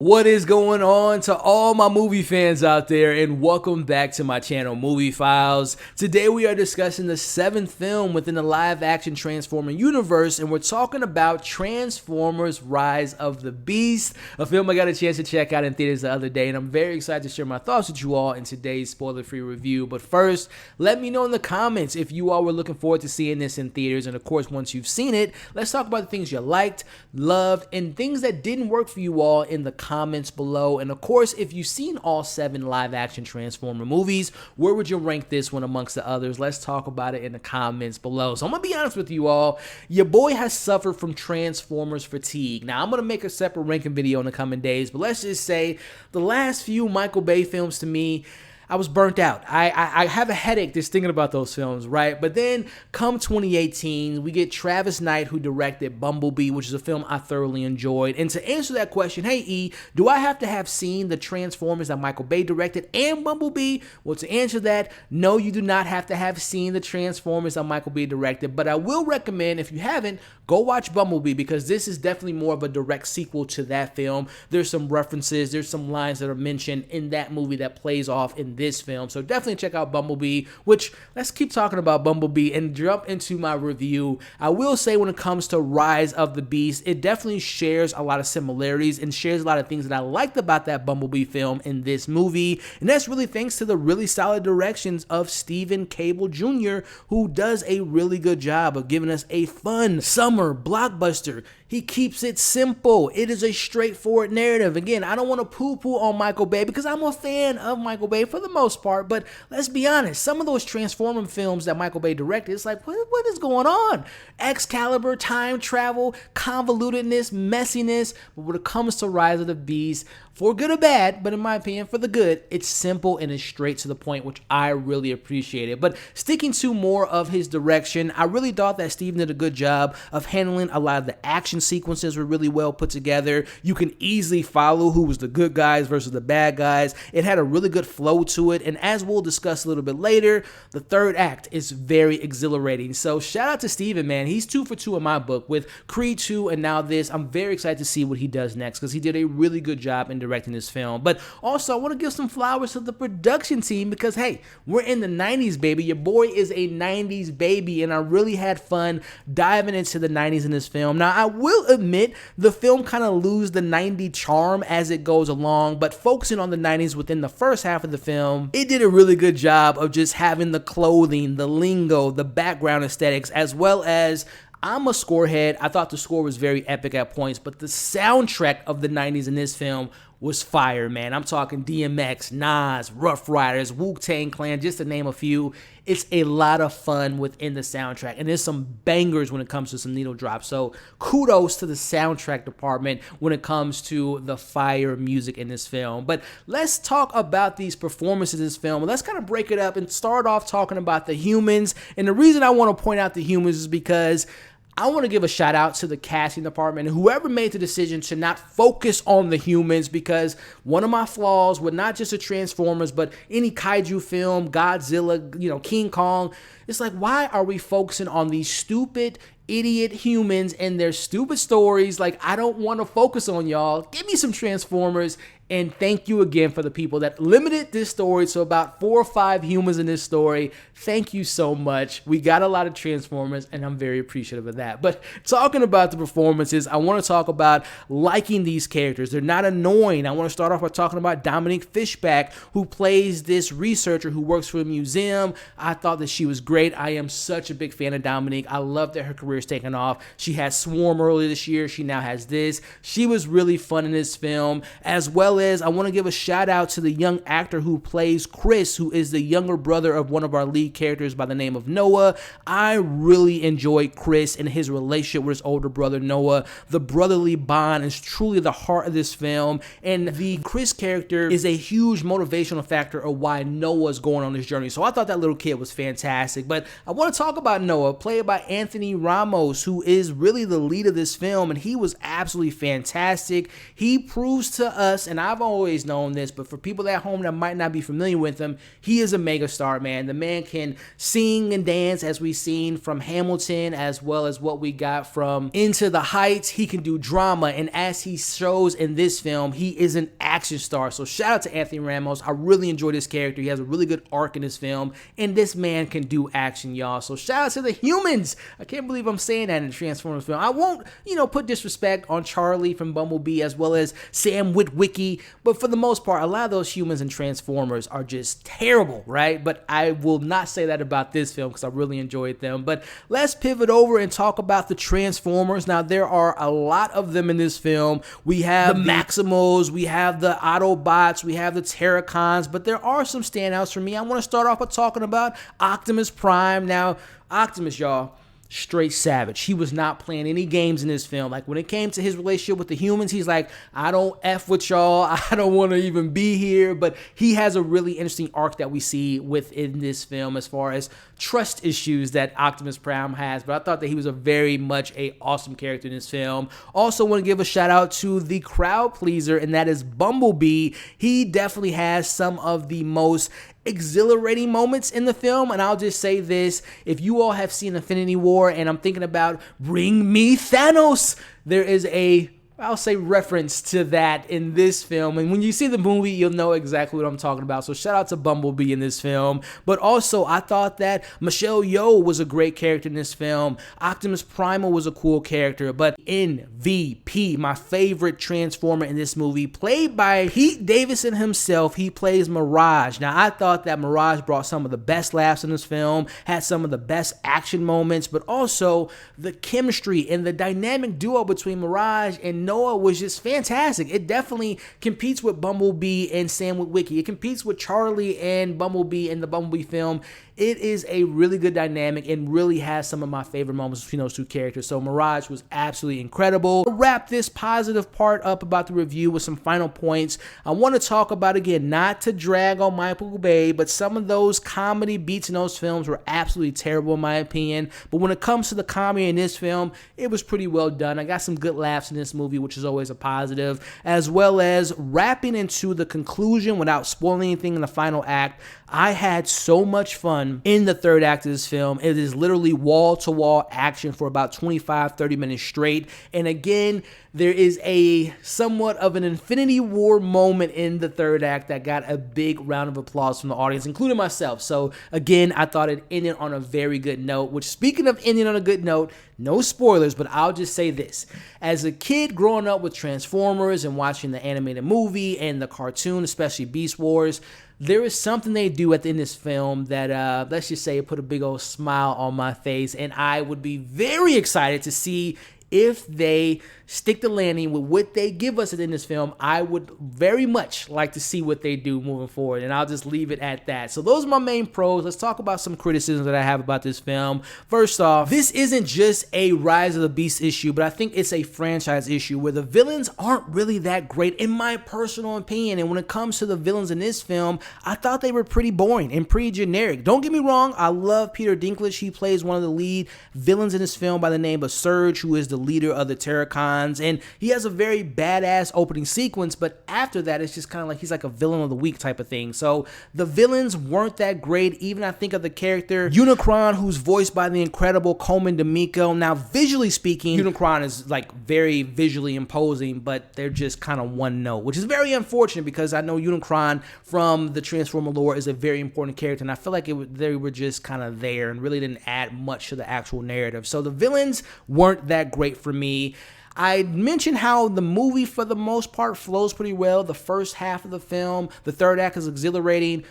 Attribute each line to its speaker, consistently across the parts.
Speaker 1: What is going on to all my movie fans out there, and welcome back to my channel, MovieFiles. Today we are discussing the 7th film within the live-action Transformer universe, and we're talking about Transformers Rise of the Beast, a film I got a chance to check out in theaters the other day, and I'm very excited to share my thoughts with you all in today's spoiler-free review. But first, let me know in the comments if you all were looking forward to seeing this in theaters, and of course, once you've seen it, let's talk about the things you liked, loved, and things that didn't work for you all in the comments below. And of course, if you've seen all 7 live-action Transformer movies, where would you rank this one amongst the others? Let's talk about it in the comments below. So I'm gonna be honest with you all, your boy has suffered from Transformers fatigue. Now I'm gonna make a separate ranking video in the coming days, but let's just say the last few Michael Bay films, to me, I was burnt out. I have a headache just thinking about those films, right? But then come 2018, we get Travis Knight, who directed Bumblebee, which is a film I thoroughly enjoyed. And to answer that question, hey E, do I have to have seen the Transformers that Michael Bay directed and Bumblebee? Well, to answer that, no, you do not have to have seen the Transformers that Michael Bay directed, but I will recommend, if you haven't, go watch Bumblebee, because this is definitely more of a direct sequel to that film. There's some references, there's some lines that are mentioned in that movie that plays off in this film. So definitely check out Bumblebee, which, let's keep talking about Bumblebee and jump into my review. I will say, when it comes to Rise of the Beast, it definitely shares a lot of similarities and shares a lot of things that I liked about that Bumblebee film in this movie. And that's really thanks to the really solid directions of Steven Caple Jr., who does a really good job of giving us a fun summer blockbuster. He keeps it simple. It is a straightforward narrative. Again, I don't want to poo-poo on Michael Bay, because I'm a fan of Michael Bay for the most part, but let's be honest, some of those Transformers films that Michael Bay directed, it's like, what is going on? Excalibur, time travel, convolutedness, messiness. But when it comes to Rise of the Beast, for good or bad, but in my opinion, for the good, it's simple and it's straight to the point, which I really appreciated. But sticking to more of his direction, I really thought that Steven did a good job of handling a lot of the action sequences. Were really well put together. You can easily follow who was the good guys versus the bad guys. It had a really good flow to it, and as we'll discuss a little bit later, the third act is very exhilarating. So shout out to Steven, man. He's 2 for 2 in my book with Creed 2 and now this. I'm very excited to see what he does next, because he did a really good job in directing this film. But also, I want to give some flowers to the production team, because hey, we're in the 90s, baby. Your boy is a 90s baby, and I really had fun diving into the 90s in this film. Now, I will admit, the film kind of loses the 90s charm as it goes along, but focusing on the 90s within the first half of the film, it did a really good job of just having the clothing, the lingo, the background aesthetics, as well as, I'm a scorehead. I thought the score was very epic at points, but the soundtrack of the 90s in this film was fire, man. I'm talking DMX, Nas, Rough Riders, Wu-Tang Clan, just to name a few. It's a lot of fun within the soundtrack, and there's some bangers when it comes to some needle drops. So kudos to the soundtrack department when it comes to the fire music in this film. But let's talk about these performances in this film. Let's kind of break it up and start off talking about the humans. And the reason I want to point out the humans is because I want to give a shout out to the casting department and whoever made the decision to not focus on the humans, because one of my flaws with not just the Transformers, but any kaiju film, Godzilla, King Kong, it's like, why are we focusing on these stupid, idiot humans and their stupid stories? Like, I don't want to focus on y'all. Give me some Transformers. And thank you again for the people that limited this story to about 4 or 5 humans in this story. Thank you so much. We got a lot of Transformers, and I'm very appreciative of that. But talking about the performances, I want to talk about liking these characters. They're not annoying. I want to start off by talking about Dominique Fishback, who plays this researcher who works for a museum. I thought that she was great. I am such a big fan of Dominique. I love that her career is taking off. She had Swarm earlier this year. She now has this. She was really fun in this film, as well as I want to give a shout out to the young actor who plays Chris, who is the younger brother of one of our lead characters by the name of Noah. I really enjoyed Chris and his relationship with his older brother Noah. The brotherly bond is truly the heart of this film, and the Chris character is a huge motivational factor of why Noah's going on this journey. So I thought that little kid was fantastic. But I want to talk about Noah, played by Anthony Ramos, who is really the lead of this film, and he was absolutely fantastic. He proves to us, and I I've always known this, but for people at home that might not be familiar with him, he is a megastar, man. The man can sing and dance, as we've seen from Hamilton, as well as what we got from Into the Heights. He can do drama, and as he shows in this film, he is an action star. So shout out to Anthony Ramos. I really enjoy this character. He has a really good arc in this film, and this man can do action, y'all. So shout out to the humans. I can't believe I'm saying that in the Transformers film. I won't, put disrespect on Charlie from Bumblebee as well as Sam Witwicky, but for the most part, a lot of those humans in Transformers are just terrible, right? But I will not say that about this film because I really enjoyed them. But let's pivot over and talk about the Transformers. Now, there are a lot of them in this film. We have the Maximals, we have the Autobots, we have the Terracons, but there are some standouts for me. I want to start off by talking about Optimus Prime. Now, Optimus, y'all, straight savage. He was not playing any games in this film. Like, when it came to his relationship with the humans, he's like, I don't F with y'all. I don't want to even be here. But he has a really interesting arc that we see within this film as far as trust issues that Optimus Prime has. But I thought that he was a very much a awesome character in this film. Also want to give a shout out to the crowd pleaser, and that is Bumblebee. He definitely has some of the most exhilarating moments in the film, and I'll just say this: if you all have seen Infinity War, and I'm thinking about Bring Me Thanos, there is a, I'll say, reference to that in this film, and when you see the movie, you'll know exactly what I'm talking about. So shout out to Bumblebee in this film. But also, I thought that Michelle Yeoh was a great character in this film. Optimus Primal was a cool character, but MVP, my favorite Transformer in this movie, played by Pete Davidson himself, he plays Mirage. Now, I thought that Mirage brought some of the best laughs in this film, had some of the best action moments, but also the chemistry and the dynamic duo between Mirage and Noah was just fantastic. It definitely competes with Bumblebee and Sam Witwicky. It competes with Charlie and Bumblebee in the Bumblebee film. It is a really good dynamic and really has some of my favorite moments between those two characters. So Mirage was absolutely incredible. To wrap this positive part up about the review with some final points, I want to talk about, again, not to drag on Michael Bay, but some of those comedy beats in those films were absolutely terrible in my opinion. But when it comes to the comedy in this film, it was pretty well done. I got some good laughs in this movie, which is always a positive, as well as wrapping into the conclusion without spoiling anything in the final act. I had so much fun in the third act of this film. It is literally wall-to-wall action for about 25-30 minutes straight. And again, there is a somewhat of an Infinity War moment in the third act that got a big round of applause from the audience, including myself. So again, I thought it ended on a very good note, which, speaking of ending on a good note, no spoilers, but I'll just say this. As a kid growing up with Transformers and watching the animated movie and the cartoon, especially Beast Wars, there is something they do at the end of this film that, let's just say, it put a big old smile on my face, and I would be very excited to see if they stick the landing with what they give us in this film. I would very much like to see what they do moving forward, and I'll just leave it at that. So those are my main pros. Let's talk about some criticisms that I have about this film. First off, this isn't just a Rise of the Beast issue, but I think it's a franchise issue where the villains aren't really that great, in my personal opinion. And when it comes to the villains in this film, I thought they were pretty boring and pretty generic. Don't get me wrong, I love Peter Dinklage. He plays one of the lead villains in this film by the name of Surge, who is the leader of the Terracons, and he has a very badass opening sequence, but after that, it's just kind of like he's like a villain of the week type of thing. So the villains weren't that great. Even I think of the character Unicron, who's voiced by the incredible Colman Domingo. Now, visually speaking, Unicron is like very visually imposing, but they're just kind of one note, which is very unfortunate because I know Unicron from the Transformer lore is a very important character, and I feel like they were just kind of there and really didn't add much to the actual narrative. So the villains weren't that great for me. I mentioned how the movie, for the most part, flows pretty well. The first half of the film, the third act is exhilarating,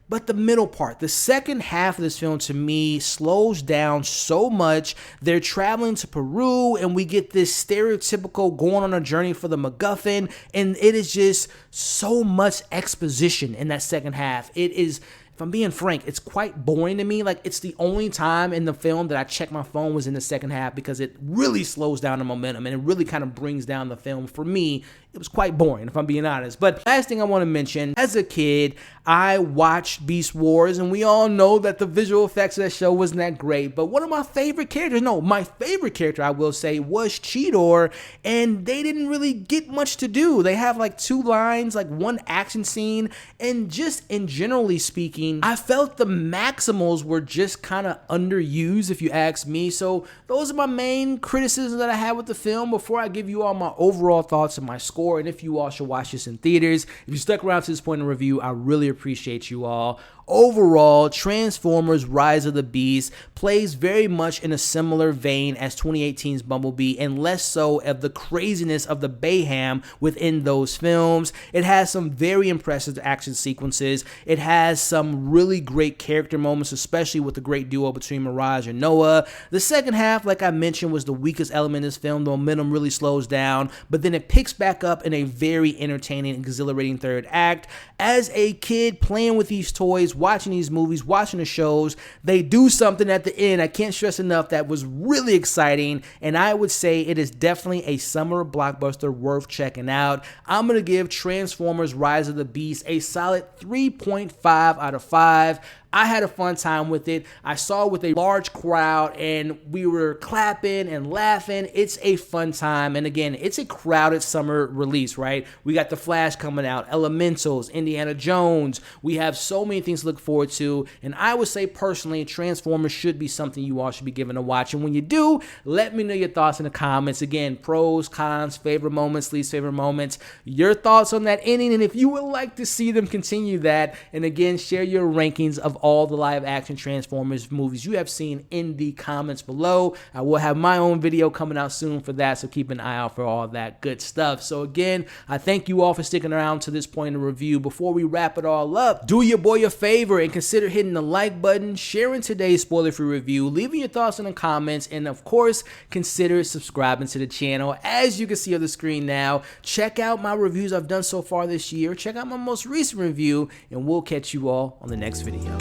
Speaker 1: but the middle part, the second half of this film, to me, slows down so much. They're traveling to Peru, and we get this stereotypical going on a journey for the MacGuffin, and it is just so much exposition in that second half. It is, if I'm being frank, it's quite boring to me. Like, it's the only time in the film that I checked my phone was in the second half because it really slows down the momentum and it really kind of brings down the film for me it was quite boring, if I'm being honest. But last thing I want to mention, as a kid, I watched Beast Wars, and we all know that the visual effects of that show wasn't that great. But one of my favorite characters, no, my favorite character, I will say, was Cheetor, and they didn't really get much to do. They have like 2 lines, like 1 action scene, and just in generally speaking, I felt the Maximals were just kind of underused, if you ask me. So those are my main criticisms that I had with the film before I give you all my overall thoughts and my score, and if you all should watch this in theaters. If you stuck around to this point in the review, I really appreciate you all. Overall, Transformers Rise of the Beast plays very much in a similar vein as 2018's Bumblebee, and less so of the craziness of the mayhem within those films. It has some very impressive action sequences. It has some really great character moments, especially with the great duo between Mirage and Noah. The second half, like I mentioned, was the weakest element in this film. The momentum really slows down, but then it picks back up in a very entertaining and exhilarating third act. As a kid playing with these toys, watching these movies, watching the shows, they do something at the end, I can't stress enough, that was really exciting, and I would say it is definitely a summer blockbuster worth checking out. I'm going to give Transformers Rise of the Beast a solid 3.5 out of 5. I had a fun time with it. I saw it with a large crowd, and we were clapping and laughing. It's a fun time, and again, it's a crowded summer release, right? We got The Flash coming out, Elementals, Indiana Jones. We have so many things to look forward to, and I would say personally, Transformers should be something you all should be giving a watch. And when you do, let me know your thoughts in the comments. Again, pros, cons, favorite moments, least favorite moments, your thoughts on that ending, and if you would like to see them continue that, and again, share your rankings of all the live action Transformers movies you have seen in the comments below. I will have my own video coming out soon for that, so keep an eye out for all that good stuff. So again, I thank you all for sticking around to this point in the review. Before we wrap it all up, do your boy a favor and consider hitting the like button, sharing today's spoiler-free review, leaving your thoughts in the comments, and of course, consider subscribing to the channel. As you can see on the screen now, check out my reviews I've done so far this year, check out my most recent review, and we'll catch you all on the next video.